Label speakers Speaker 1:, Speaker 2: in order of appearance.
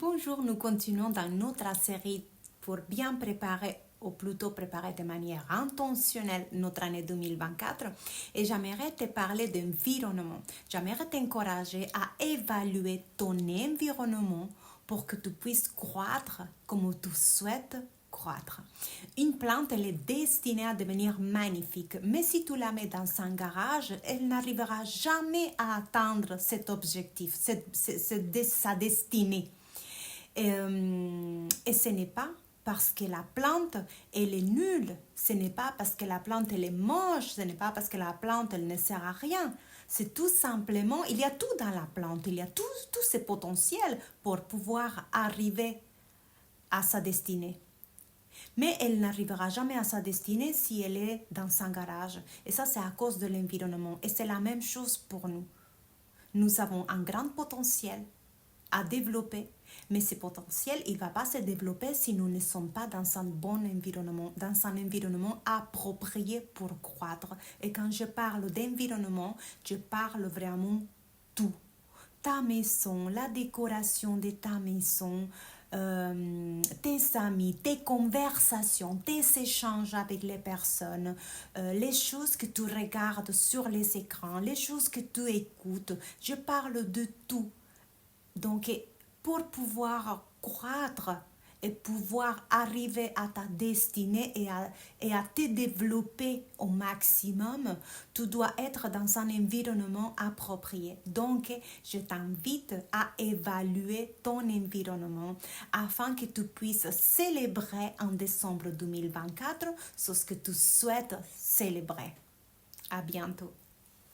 Speaker 1: Bonjour, nous continuons dans notre série pour bien préparer ou plutôt préparer de manière intentionnelle notre année 2024 et j'aimerais te parler d'environnement. J'aimerais t'encourager à évaluer ton environnement pour que tu puisses croître comme tu souhaites croître. Une plante, elle est destinée à devenir magnifique, mais si tu la mets dans un garage, elle n'arrivera jamais à atteindre cet objectif, sa destinée. Et ce n'est pas parce que la plante, elle est nulle, ce n'est pas parce que la plante, elle est moche, ce n'est pas parce que la plante, elle ne sert à rien. C'est tout simplement, il y a tout dans la plante, il y a tout ce potentiel pour pouvoir arriver à sa destinée. Mais elle n'arrivera jamais à sa destinée si elle est dans un garage. Et ça, c'est à cause de l'environnement. Et c'est la même chose pour nous. Nous avons un grand potentiel à développer, mais ce potentiel, il ne va pas se développer si nous ne sommes pas dans un bon environnement, dans un environnement approprié pour croître. Et quand je parle d'environnement, je parle vraiment tout. Ta maison, la décoration de ta maison, tes amis, tes conversations, tes échanges avec les personnes, les choses que tu regardes sur les écrans, les choses que tu écoutes. Je parle de tout. Donc, pour pouvoir croître et pouvoir arriver à ta destinée et à te développer au maximum, tu dois être dans un environnement approprié. Donc, je t'invite à évaluer ton environnement afin que tu puisses célébrer en décembre 2024 ce que tu souhaites célébrer. À bientôt.